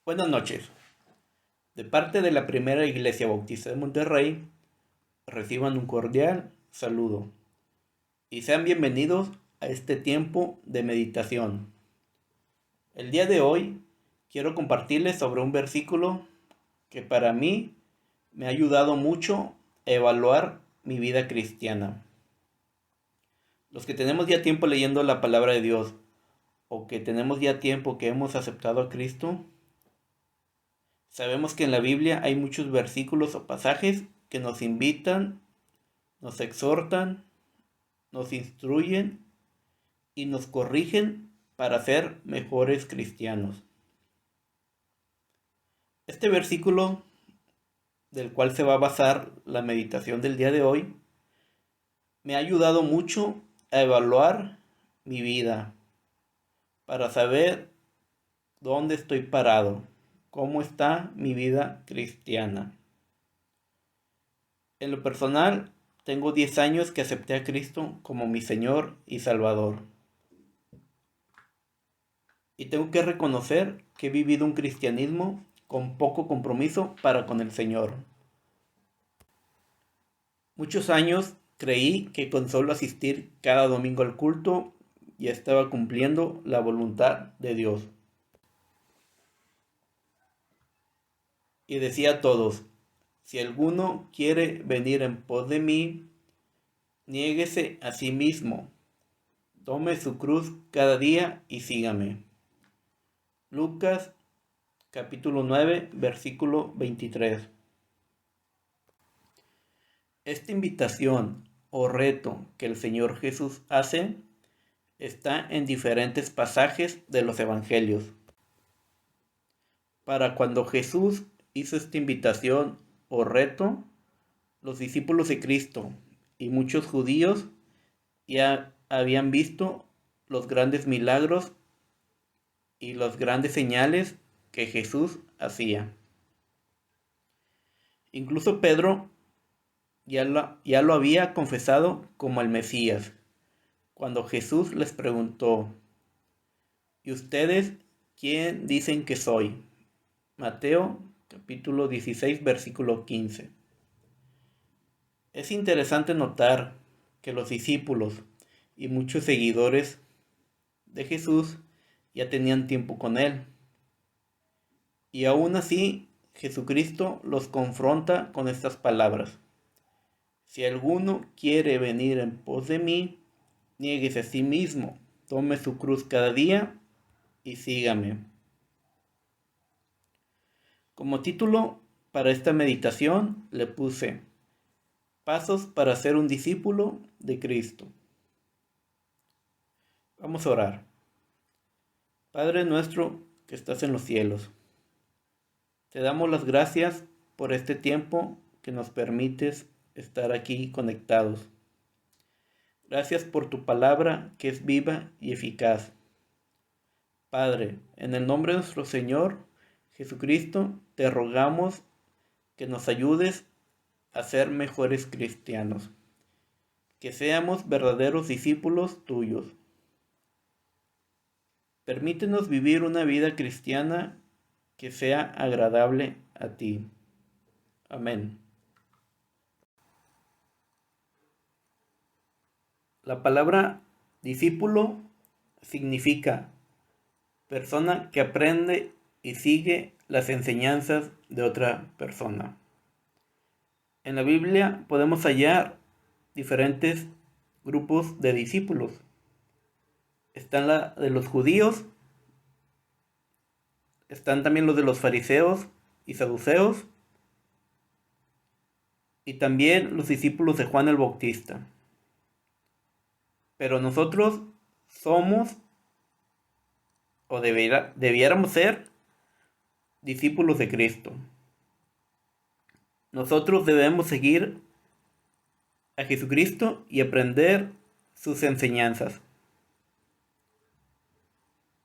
Buenas noches. De parte de la Primera Iglesia Bautista de Monterrey, reciban un cordial saludo y sean bienvenidos a este tiempo de meditación. El día de hoy quiero compartirles sobre un versículo que para mí me ha ayudado mucho a evaluar mi vida cristiana. Los que tenemos ya tiempo leyendo la palabra de Dios o que tenemos ya tiempo que hemos aceptado a Cristo, sabemos que en la Biblia hay muchos versículos o pasajes que nos invitan, nos exhortan, nos instruyen y nos corrigen para ser mejores cristianos. Este versículo del cual se va a basar la meditación del día de hoy me ha ayudado mucho a evaluar mi vida para saber dónde estoy parado, cómo está mi vida cristiana. En lo personal, tengo 10 años que acepté a Cristo como mi Señor y Salvador. Y tengo que reconocer que he vivido un cristianismo con poco compromiso para con el Señor. Muchos años creí que con solo asistir cada domingo al culto ya estaba cumpliendo la voluntad de Dios. Y decía a todos, si alguno quiere venir en pos de mí, niéguese a sí mismo, tome su cruz cada día y sígame. Lucas capítulo 9, versículo 23. Esta invitación o reto que el Señor Jesús hace está en diferentes pasajes de los evangelios. Para cuando Jesús hizo esta invitación o reto, los discípulos de Cristo y muchos judíos ya habían visto los grandes milagros y las grandes señales que Jesús hacía. Incluso Pedro ya lo había confesado como el Mesías, cuando Jesús les preguntó, ¿y ustedes quién dicen que soy? Mateo capítulo 16, versículo 15. Es interesante notar que los discípulos y muchos seguidores de Jesús ya tenían tiempo con él. Y aún así, Jesucristo los confronta con estas palabras. Si alguno quiere venir en pos de mí, niéguese a sí mismo, tome su cruz cada día y sígame. Como título para esta meditación le puse Pasos para ser un discípulo de Cristo. Vamos a orar. Padre nuestro que estás en los cielos, te damos las gracias por este tiempo que nos permites estar aquí conectados. Gracias por tu palabra que es viva y eficaz. Padre, en el nombre de nuestro Señor Jesucristo, te rogamos que nos ayudes a ser mejores cristianos, que seamos verdaderos discípulos tuyos. Permítenos vivir una vida cristiana que sea agradable a ti. Amén. La palabra discípulo significa persona que aprende y sigue las enseñanzas de otra persona. En la Biblia podemos hallar diferentes grupos de discípulos. Están la de los judíos, están también los de los fariseos y saduceos, y también los discípulos de Juan el Bautista. Pero nosotros somos, o debiéramos ser, discípulos de Cristo. Nosotros debemos seguir a Jesucristo y aprender sus enseñanzas.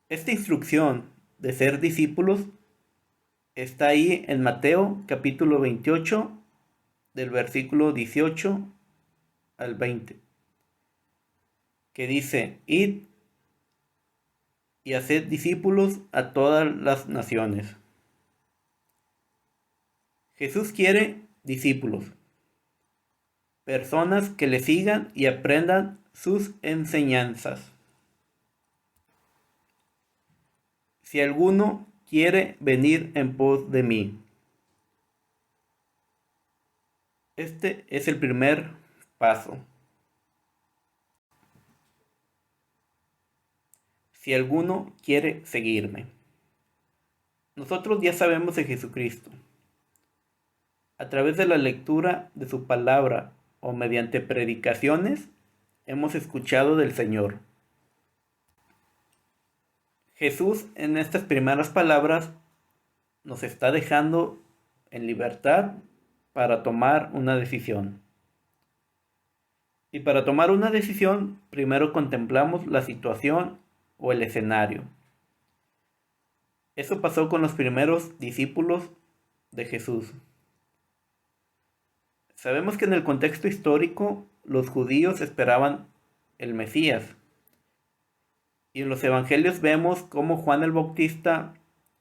Esta instrucción de ser discípulos está ahí en Mateo capítulo 28, del versículo 18 al 20, que dice, id y haced discípulos a todas las naciones. Jesús quiere discípulos, personas que le sigan y aprendan sus enseñanzas. Si alguno quiere venir en pos de mí. Este es el primer paso. Si alguno quiere seguirme. Nosotros ya sabemos de Jesucristo. A través de la lectura de su palabra o mediante predicaciones, hemos escuchado del Señor. Jesús en estas primeras palabras nos está dejando en libertad para tomar una decisión. Y para tomar una decisión, primero contemplamos la situación o el escenario. Eso pasó con los primeros discípulos de Jesús. Sabemos que en el contexto histórico los judíos esperaban el Mesías. Y en los evangelios vemos cómo Juan el Bautista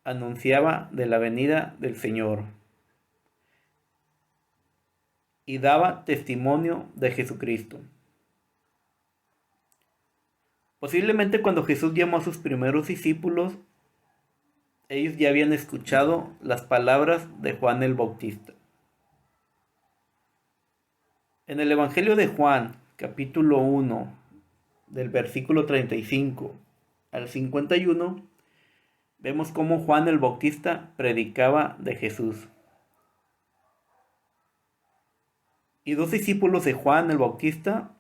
anunciaba de la venida del Señor y daba testimonio de Jesucristo. Posiblemente cuando Jesús llamó a sus primeros discípulos, ellos ya habían escuchado las palabras de Juan el Bautista. En el Evangelio de Juan, capítulo 1, del versículo 35 al 51, vemos cómo Juan el Bautista predicaba de Jesús. Y dos discípulos de Juan el Bautista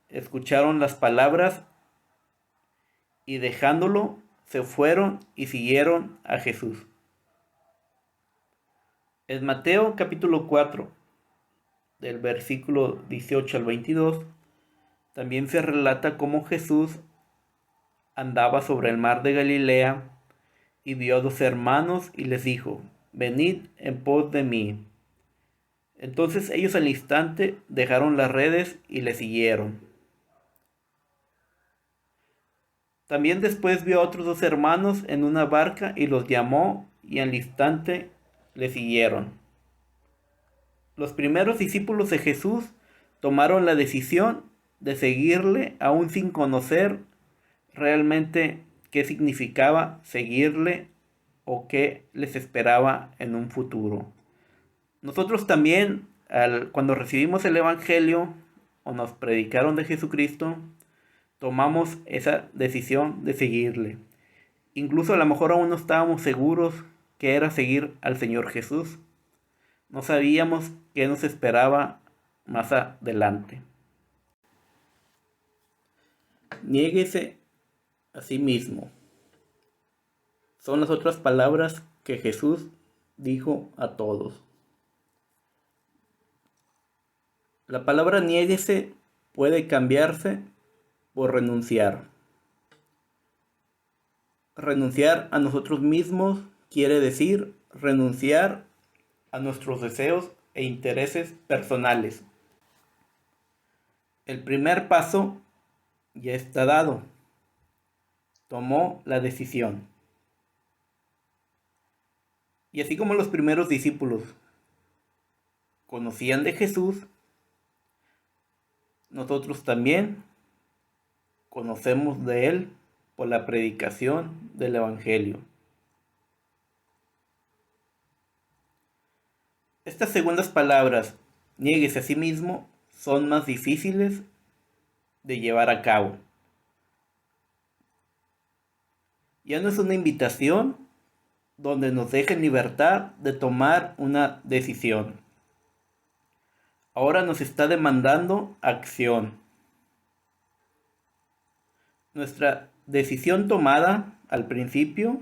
escucharon las palabras y dejándolo se fueron y siguieron a Jesús. En Mateo capítulo 4, del versículo 18 al 22, también se relata cómo Jesús andaba sobre el mar de Galilea y vio a dos hermanos y les dijo: venid en pos de mí. Entonces ellos al instante dejaron las redes y le siguieron. También después vio a otros dos hermanos en una barca y los llamó y al instante le siguieron. Los primeros discípulos de Jesús tomaron la decisión de seguirle aún sin conocer realmente qué significaba seguirle o qué les esperaba en un futuro. Nosotros también, cuando recibimos el Evangelio o nos predicaron de Jesucristo, tomamos esa decisión de seguirle. Incluso a lo mejor aún no estábamos seguros que era seguir al Señor Jesús. No sabíamos qué nos esperaba más adelante. Niéguese a sí mismo. Son las otras palabras que Jesús dijo a todos. La palabra niéguese puede cambiarse por renunciar. Renunciar a nosotros mismos quiere decir renunciar a nuestros deseos e intereses personales. El primer paso ya está dado. Tomó la decisión. Y así como los primeros discípulos conocían de Jesús, nosotros también conocemos de Él por la predicación del Evangelio. Estas segundas palabras, niéguese a sí mismo, son más difíciles de llevar a cabo. Ya no es una invitación donde nos dejen libertad de tomar una decisión. Ahora nos está demandando acción. Nuestra decisión tomada al principio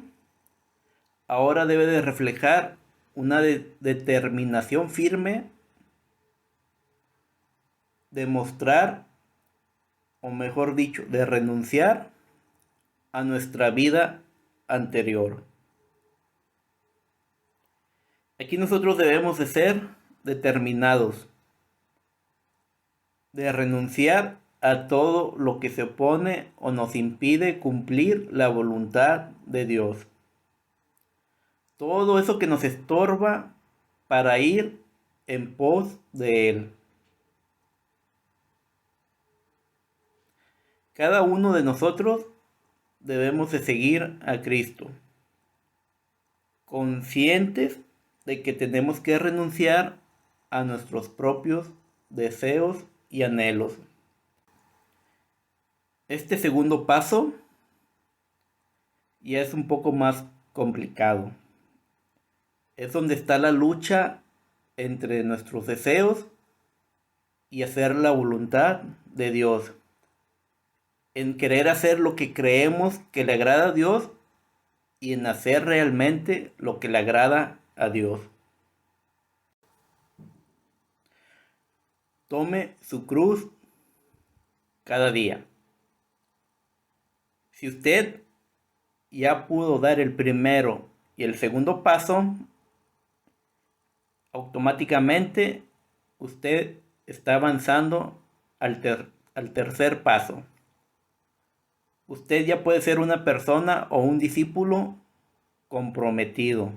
ahora debe de reflejar una determinación firme de mostrar, o mejor dicho, de renunciar a nuestra vida anterior. Aquí nosotros debemos de ser determinados, de renunciar a todo lo que se opone o nos impide cumplir la voluntad de Dios. Todo eso que nos estorba para ir en pos de Él. Cada uno de nosotros debemos de seguir a Cristo, conscientes de que tenemos que renunciar a nuestros propios deseos y anhelos. Este segundo paso ya es un poco más complicado. Es donde está la lucha entre nuestros deseos y hacer la voluntad de Dios. En querer hacer lo que creemos que le agrada a Dios y en hacer realmente lo que le agrada a Dios. Tome su cruz cada día. Si usted ya pudo dar el primero y el segundo paso, automáticamente usted está avanzando al tercer paso. Usted ya puede ser una persona o un discípulo comprometido.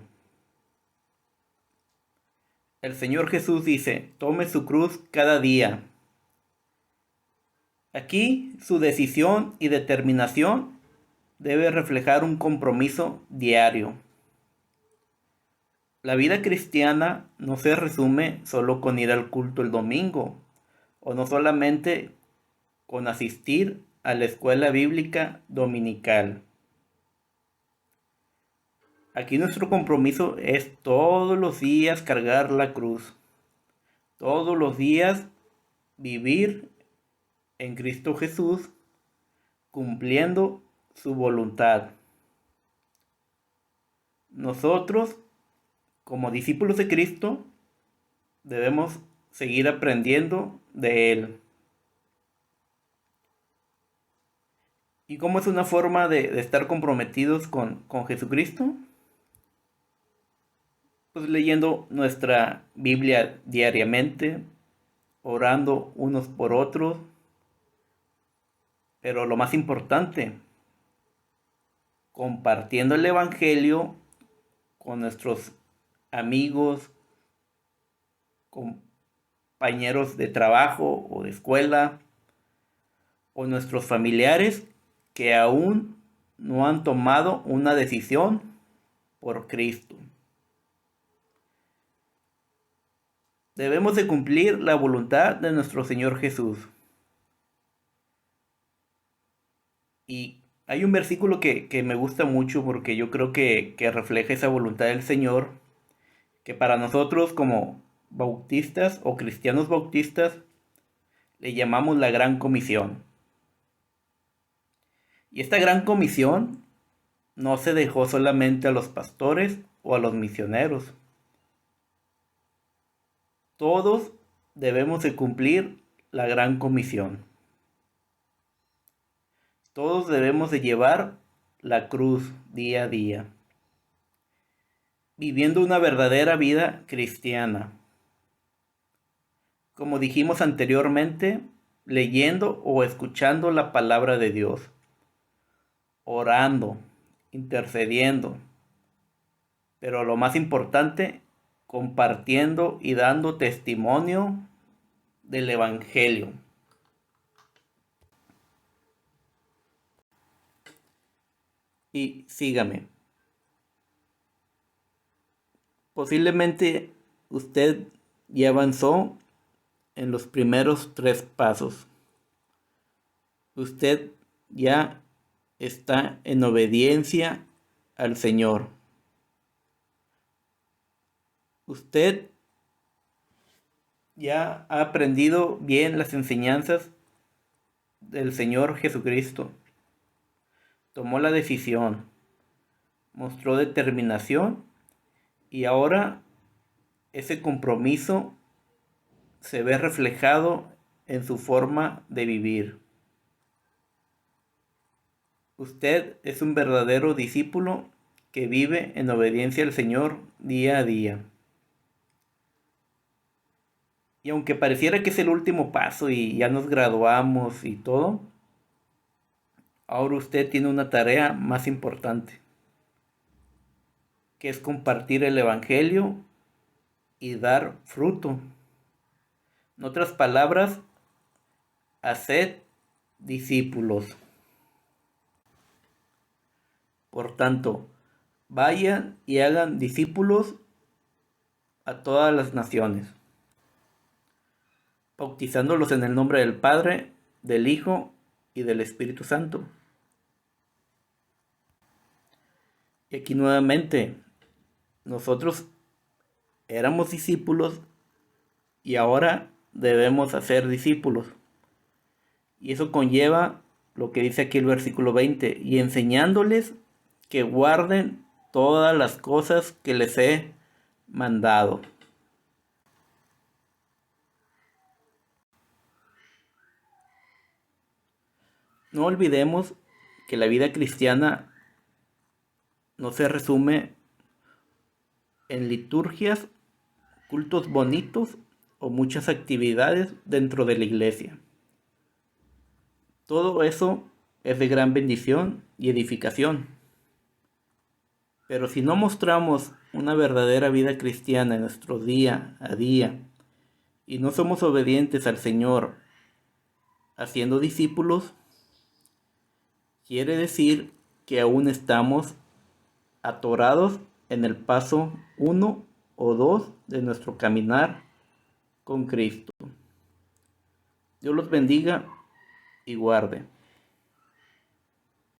El Señor Jesús dice, tome su cruz cada día. Aquí su decisión y determinación debe reflejar un compromiso diario. La vida cristiana no se resume solo con ir al culto el domingo, o no solamente con asistir a la escuela bíblica dominical. Aquí nuestro compromiso es todos los días cargar la cruz, todos los días vivir en Cristo Jesús, cumpliendo su voluntad. Nosotros, como discípulos de Cristo, debemos seguir aprendiendo de Él. ¿Y cómo es una forma de estar comprometidos con Jesucristo? Pues leyendo nuestra Biblia diariamente, orando unos por otros, pero lo más importante, compartiendo el Evangelio con nuestros amigos, compañeros de trabajo o de escuela, o nuestros familiares que aún no han tomado una decisión por Cristo. Debemos de cumplir la voluntad de nuestro Señor Jesús. Y hay un versículo que me gusta mucho porque yo creo que refleja esa voluntad del Señor, que para nosotros como bautistas o cristianos bautistas le llamamos la Gran Comisión. Y esta Gran Comisión no se dejó solamente a los pastores o a los misioneros. Todos debemos de cumplir la Gran Comisión. Todos debemos de llevar la cruz día a día, viviendo una verdadera vida cristiana. Como dijimos anteriormente, leyendo o escuchando la palabra de Dios, orando, intercediendo, pero lo más importante, compartiendo y dando testimonio del Evangelio. Y sígame. Posiblemente usted ya avanzó en los primeros 3 pasos. Usted ya está en obediencia al Señor. Usted ya ha aprendido bien las enseñanzas del Señor Jesucristo. Tomó la decisión, mostró determinación y ahora ese compromiso se ve reflejado en su forma de vivir. Usted es un verdadero discípulo que vive en obediencia al Señor día a día. Y aunque pareciera que es el último paso y ya nos graduamos y todo, ahora usted tiene una tarea más importante, que es compartir el Evangelio y dar fruto. En otras palabras, haced discípulos. Por tanto, vayan y hagan discípulos a todas las naciones, bautizándolos en el nombre del Padre, del Hijo y del Espíritu Santo. Y aquí nuevamente, nosotros éramos discípulos y ahora debemos hacer discípulos. Y eso conlleva lo que dice aquí el versículo 20, y enseñándoles que guarden todas las cosas que les he mandado. No olvidemos que la vida cristiana no se resume en liturgias, cultos bonitos o muchas actividades dentro de la iglesia. Todo eso es de gran bendición y edificación. Pero si no mostramos una verdadera vida cristiana en nuestro día a día y no somos obedientes al Señor haciendo discípulos, quiere decir que aún estamos atorados en el paso 1 o 2 de nuestro caminar con Cristo. Dios los bendiga y guarde.